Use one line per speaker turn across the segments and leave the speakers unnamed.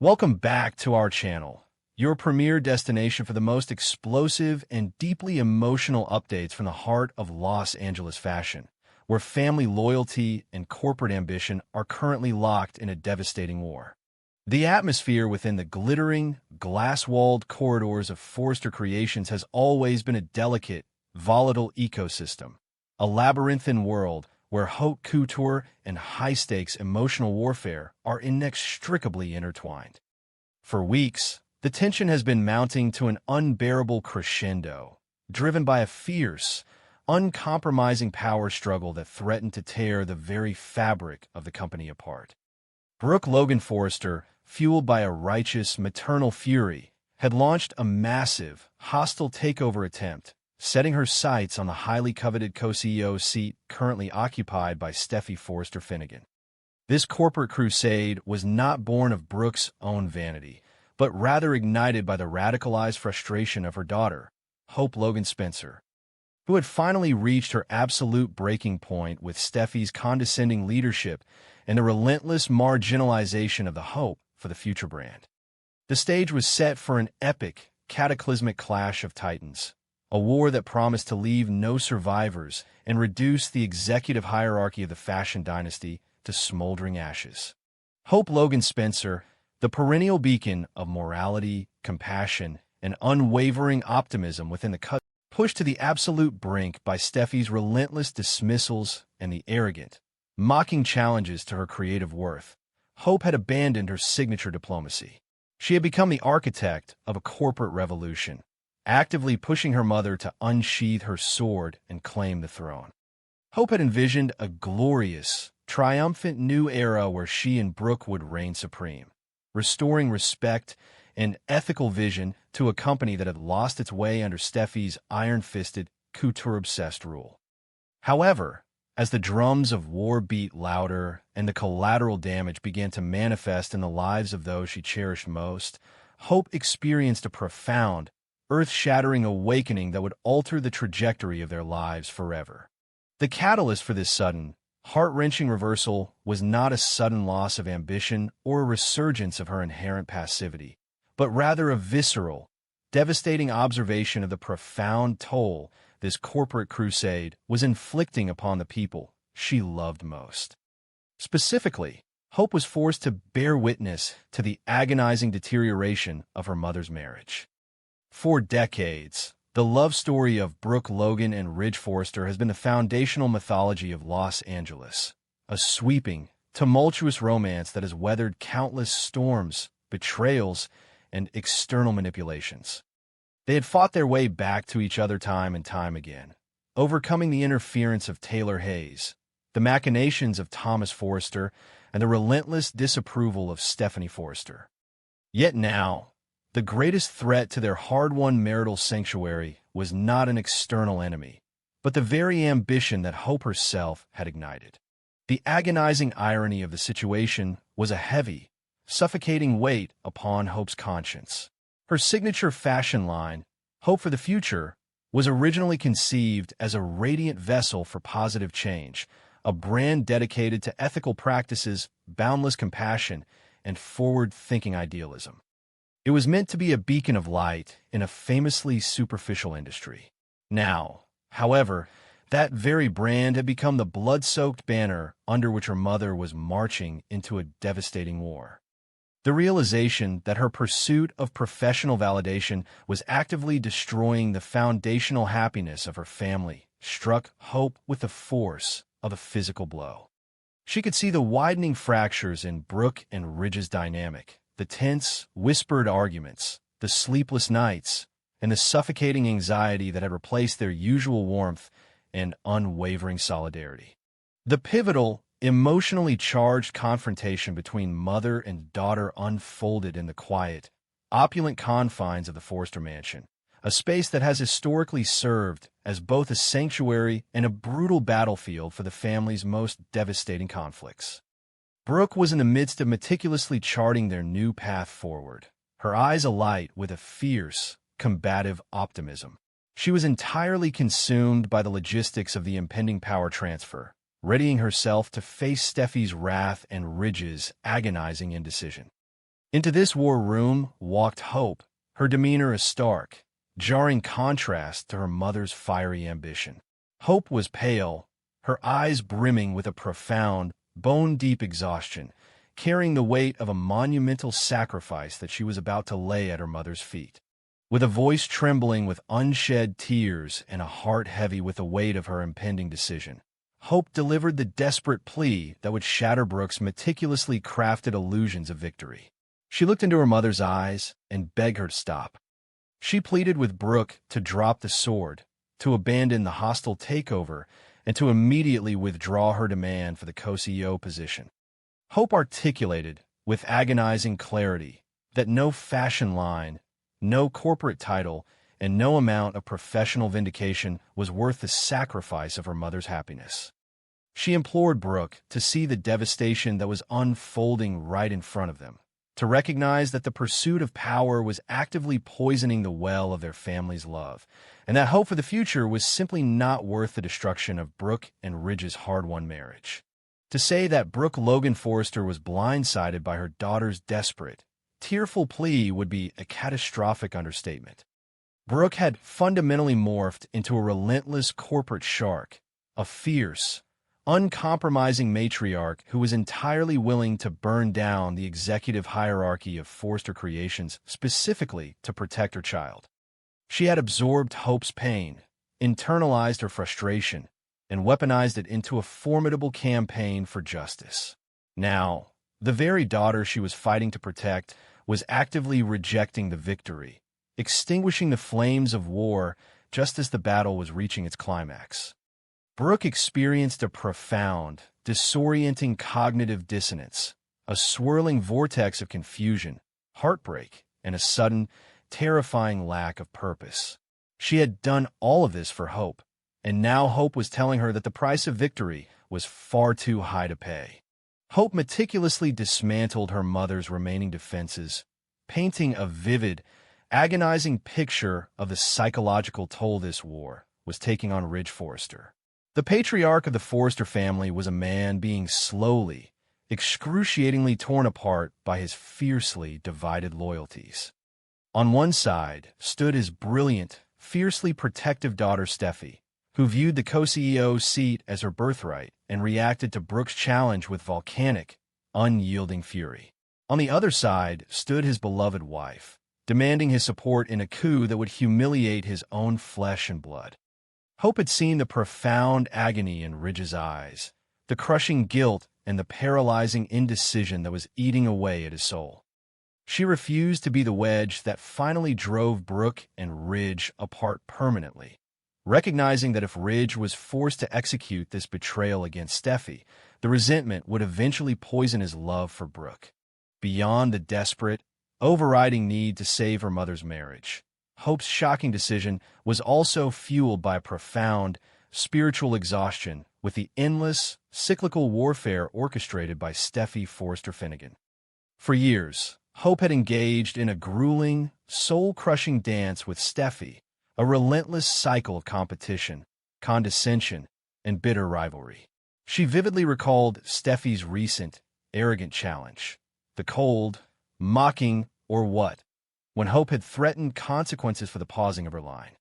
Welcome back to our channel, your premier destination for the most explosive and deeply emotional updates from the heart of Los Angeles fashion, where family loyalty and corporate ambition are currently locked in a devastating war. The atmosphere within the glittering, glass-walled corridors of Forrester Creations has always been a delicate, volatile ecosystem, a labyrinthine world where haute couture and high-stakes emotional warfare are inextricably intertwined. For weeks, the tension has been mounting to an unbearable crescendo, driven by a fierce, uncompromising power struggle that threatened to tear the very fabric of the company apart. Brooke Logan Forrester, fueled by a righteous maternal fury, had launched a massive, hostile takeover attempt, setting her sights on the highly coveted co-CEO seat currently occupied by Steffi Forrester Finnegan. This corporate crusade was not born of Brooke's own vanity, but rather ignited by the radicalized frustration of her daughter, Hope Logan Spencer, who had finally reached her absolute breaking point with Steffi's condescending leadership and the relentless marginalization of the hope for the future brand. The stage was set for an epic, cataclysmic clash of titans, a war that promised to leave no survivors and reduce the executive hierarchy of the fashion dynasty to smoldering ashes. Hope Logan Spencer, the perennial beacon of morality, compassion, and unwavering optimism within the cut, pushed to the absolute brink by Steffi's relentless dismissals and the arrogant, mocking challenges to her creative worth, Hope had abandoned her signature diplomacy. She had become the architect of a corporate revolution, actively pushing her mother to unsheath her sword and claim the throne. Hope had envisioned a glorious, triumphant new era where she and Brooke would reign supreme, restoring respect and ethical vision to a company that had lost its way under Steffi's iron-fisted, couture-obsessed rule. However, as the drums of war beat louder and the collateral damage began to manifest in the lives of those she cherished most, Hope experienced a profound, earth-shattering awakening that would alter the trajectory of their lives forever. The catalyst for this sudden, heart-wrenching reversal was not a sudden loss of ambition or a resurgence of her inherent passivity, but rather a visceral, devastating observation of the profound toll this corporate crusade was inflicting upon the people she loved most. Specifically, Hope was forced to bear witness to the agonizing deterioration of her mother's marriage. For decades, the love story of Brooke Logan and Ridge Forrester has been the foundational mythology of Los Angeles, a sweeping, tumultuous romance that has weathered countless storms, betrayals, and external manipulations. They had fought their way back to each other time and time again, overcoming the interference of Taylor Hayes, the machinations of Thomas Forrester, and the relentless disapproval of Stephanie Forrester. Yet now, the greatest threat to their hard-won marital sanctuary was not an external enemy, but the very ambition that Hope herself had ignited. The agonizing irony of the situation was a heavy, suffocating weight upon Hope's conscience. Her signature fashion line, Hope for the Future, was originally conceived as a radiant vessel for positive change, a brand dedicated to ethical practices, boundless compassion, and forward-thinking idealism. It was meant to be a beacon of light in a famously superficial industry. Now, however, that very brand had become the blood-soaked banner under which her mother was marching into a devastating war. The realization that her pursuit of professional validation was actively destroying the foundational happiness of her family struck Hope with the force of a physical blow. She could see the widening fractures in Brooke and Ridge's dynamic, the tense, whispered arguments, the sleepless nights, and the suffocating anxiety that had replaced their usual warmth and unwavering solidarity. The pivotal, emotionally charged confrontation between mother and daughter unfolded in the quiet, opulent confines of the Forrester mansion, a space that has historically served as both a sanctuary and a brutal battlefield for the family's most devastating conflicts. Brooke was in the midst of meticulously charting their new path forward, her eyes alight with a fierce, combative optimism. She was entirely consumed by the logistics of the impending power transfer, readying herself to face Steffi's wrath and Ridge's agonizing indecision. Into this war room walked Hope, her demeanor a stark, jarring contrast to her mother's fiery ambition. Hope was pale, her eyes brimming with a profound, bone-deep exhaustion, carrying the weight of a monumental sacrifice that she was about to lay at her mother's feet. With a voice trembling with unshed tears and a heart heavy with the weight of her impending decision, Hope delivered the desperate plea that would shatter Brooke's meticulously crafted illusions of victory. She looked into her mother's eyes and begged her to stop. She pleaded with Brooke to drop the sword, to abandon the hostile takeover, and to immediately withdraw her demand for the co-CEO position. Hope articulated, with agonizing clarity, that no fashion line, no corporate title, and no amount of professional vindication was worth the sacrifice of her mother's happiness. She implored Brooke to see the devastation that was unfolding right in front of them, to recognize that the pursuit of power was actively poisoning the well of their family's love, and that hope for the future was simply not worth the destruction of Brooke and Ridge's hard-won marriage. To say that Brooke Logan Forrester was blindsided by her daughter's desperate, tearful plea would be a catastrophic understatement. Brooke had fundamentally morphed into a relentless corporate shark, a fierce, uncompromising matriarch who was entirely willing to burn down the executive hierarchy of Forrester Creations specifically to protect her child. She had absorbed Hope's pain, internalized her frustration, and weaponized it into a formidable campaign for justice. Now, the very daughter she was fighting to protect was actively rejecting the victory, extinguishing the flames of war just as the battle was reaching its climax. Brooke experienced a profound, disorienting cognitive dissonance, a swirling vortex of confusion, heartbreak, and a sudden, terrifying lack of purpose. She had done all of this for Hope, and now Hope was telling her that the price of victory was far too high to pay. Hope meticulously dismantled her mother's remaining defenses, painting a vivid, agonizing picture of the psychological toll this war was taking on Ridge Forrester. The patriarch of the Forrester family was a man being slowly, excruciatingly torn apart by his fiercely divided loyalties. On one side stood his brilliant, fiercely protective daughter Steffi, who viewed the co-CEO seat as her birthright and reacted to Brooke's challenge with volcanic, unyielding fury. On the other side stood his beloved wife, demanding his support in a coup that would humiliate his own flesh and blood. Hope had seen the profound agony in Ridge's eyes, the crushing guilt and the paralyzing indecision that was eating away at his soul. She refused to be the wedge that finally drove Brooke and Ridge apart permanently, recognizing that if Ridge was forced to execute this betrayal against Steffi, the resentment would eventually poison his love for Brooke. Beyond the desperate, overriding need to save her mother's marriage, Hope's shocking decision was also fueled by profound, spiritual exhaustion with the endless, cyclical warfare orchestrated by Steffi Forrester Finnegan. For years, Hope had engaged in a grueling, soul-crushing dance with Steffi, a relentless cycle of competition, condescension, and bitter rivalry. She vividly recalled Steffi's recent, arrogant challenge, the cold, mocking, or what, when Hope had threatened consequences for the pausing of her line.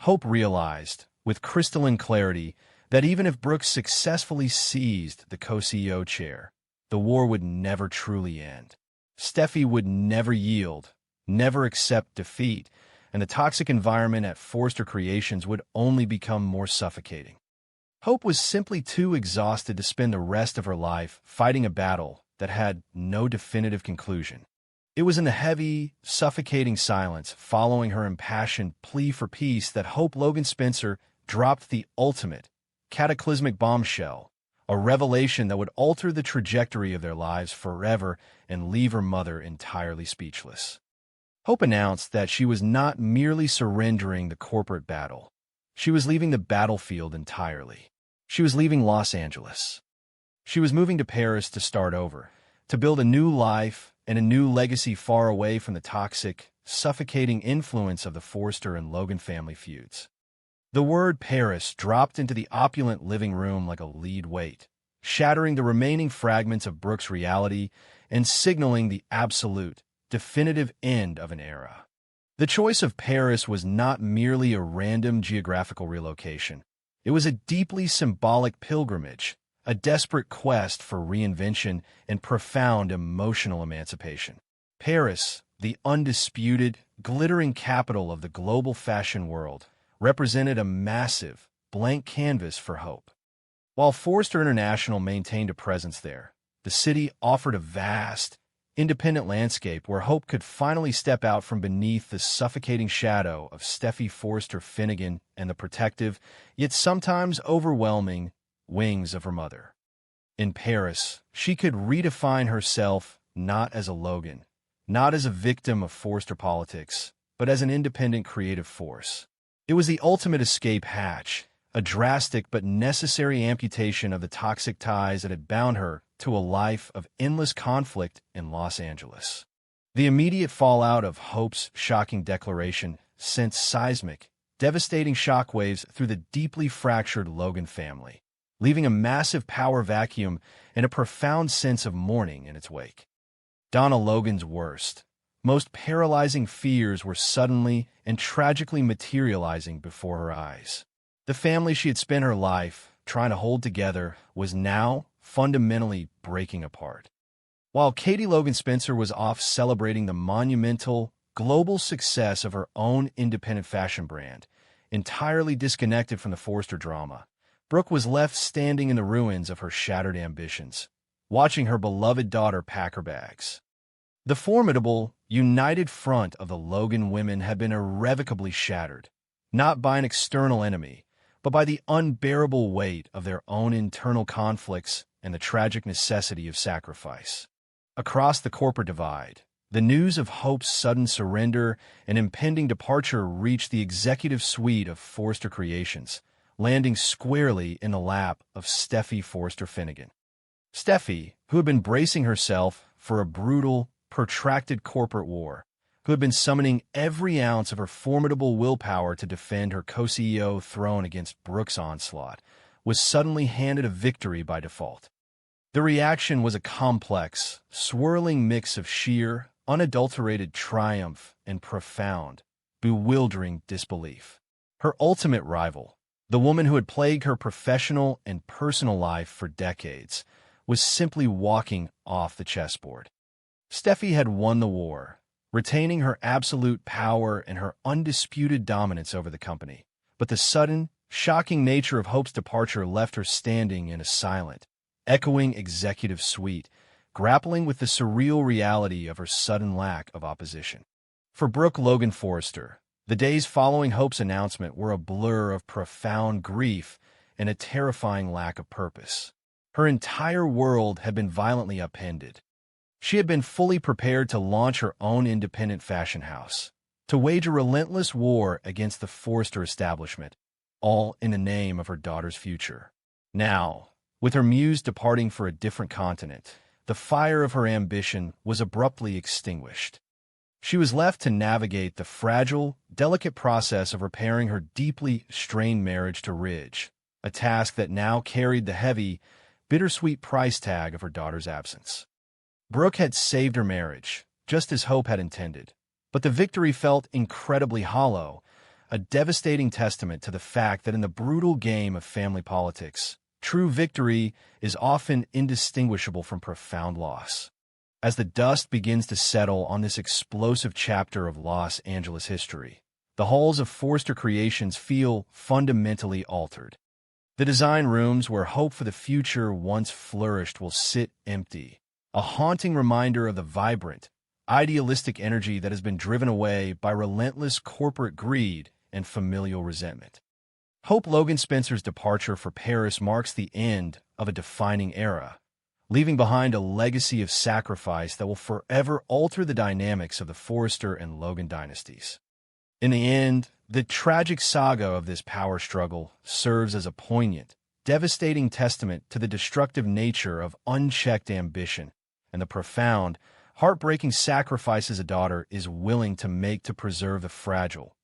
Hope realized, with crystalline clarity, that even if Brooke successfully seized the co-CEO chair, the war would never truly end. Steffi would never yield, never accept defeat, and the toxic environment at Forrester Creations would only become more suffocating. Hope was simply too exhausted to spend the rest of her life fighting a battle that had no definitive conclusion. It was in the heavy, suffocating silence following her impassioned plea for peace that Hope Logan Spencer dropped the ultimate, cataclysmic bombshell, a revelation that would alter the trajectory of their lives forever and leave her mother entirely speechless. Hope announced that she was not merely surrendering the corporate battle. She was leaving the battlefield entirely. She was leaving Los Angeles. She was moving to Paris to start over, to build a new life and a new legacy far away from the toxic, suffocating influence of the Forrester and Logan family feuds. The word Paris dropped into the opulent living room like a lead weight, shattering the remaining fragments of Brooke's reality and signaling the absolute, definitive end of an era. The choice of Paris was not merely a random geographical relocation. It was a deeply symbolic pilgrimage, a desperate quest for reinvention and profound emotional emancipation. Paris, the undisputed, glittering capital of the global fashion world, represented a massive, blank canvas for hope. While Forrester International maintained a presence there, the city offered a vast, independent landscape where hope could finally step out from beneath the suffocating shadow of Steffi Forrester Finnegan and the protective, yet sometimes overwhelming, wings of her mother. In Paris, she could redefine herself not as a Logan, not as a victim of Forrester politics, but as an independent creative force. It was the ultimate escape hatch, a drastic but necessary amputation of the toxic ties that had bound her to a life of endless conflict in Los Angeles. The immediate fallout of Hope's shocking declaration sent seismic, devastating shockwaves through the deeply fractured Logan family, leaving a massive power vacuum and a profound sense of mourning in its wake. Donna Logan's worst, most paralyzing fears were suddenly and tragically materializing before her eyes. The family she had spent her life trying to hold together was now fundamentally breaking apart. While Katie Logan Spencer was off celebrating the monumental, global success of her own independent fashion brand, entirely disconnected from the Forrester drama, Brooke was left standing in the ruins of her shattered ambitions, watching her beloved daughter pack her bags. The formidable, united front of the Logan women had been irrevocably shattered, not by an external enemy, but by the unbearable weight of their own internal conflicts and the tragic necessity of sacrifice. Across the corporate divide, the news of Hope's sudden surrender and impending departure reached the executive suite of Forrester Creations, landing squarely in the lap of Steffi Forrester Finnegan. Steffi, who had been bracing herself for a brutal, protracted corporate war, who had been summoning every ounce of her formidable willpower to defend her co-CEO throne against Brooke's onslaught, was suddenly handed a victory by default. The reaction was a complex, swirling mix of sheer, unadulterated triumph and profound, bewildering disbelief. Her ultimate rival, the woman who had plagued her professional and personal life for decades, was simply walking off the chessboard. Steffi had won the war, retaining her absolute power and her undisputed dominance over the company. But the sudden, shocking nature of Hope's departure left her standing in a silent, echoing executive suite, grappling with the surreal reality of her sudden lack of opposition. For Brooke Logan Forrester, the days following Hope's announcement were a blur of profound grief and a terrifying lack of purpose. Her entire world had been violently upended. She had been fully prepared to launch her own independent fashion house, to wage a relentless war against the Forrester establishment, all in the name of her daughter's future. Now, with her muse departing for a different continent, the fire of her ambition was abruptly extinguished. She was left to navigate the fragile, delicate process of repairing her deeply strained marriage to Ridge, a task that now carried the heavy, bittersweet price tag of her daughter's absence. Brooke had saved her marriage, just as Hope had intended, but the victory felt incredibly hollow, a devastating testament to the fact that in the brutal game of family politics, true victory is often indistinguishable from profound loss. As the dust begins to settle on this explosive chapter of Los Angeles history, the halls of Forrester Creations feel fundamentally altered. The design rooms where hope for the future once flourished will sit empty, a haunting reminder of the vibrant, idealistic energy that has been driven away by relentless corporate greed and familial resentment. Hope Logan Spencer's departure for Paris marks the end of a defining era, leaving behind a legacy of sacrifice that will forever alter the dynamics of the Forrester and Logan dynasties. In the end, the tragic saga of this power struggle serves as a poignant, devastating testament to the destructive nature of unchecked ambition and the profound, heartbreaking sacrifices a daughter is willing to make to preserve the fragile,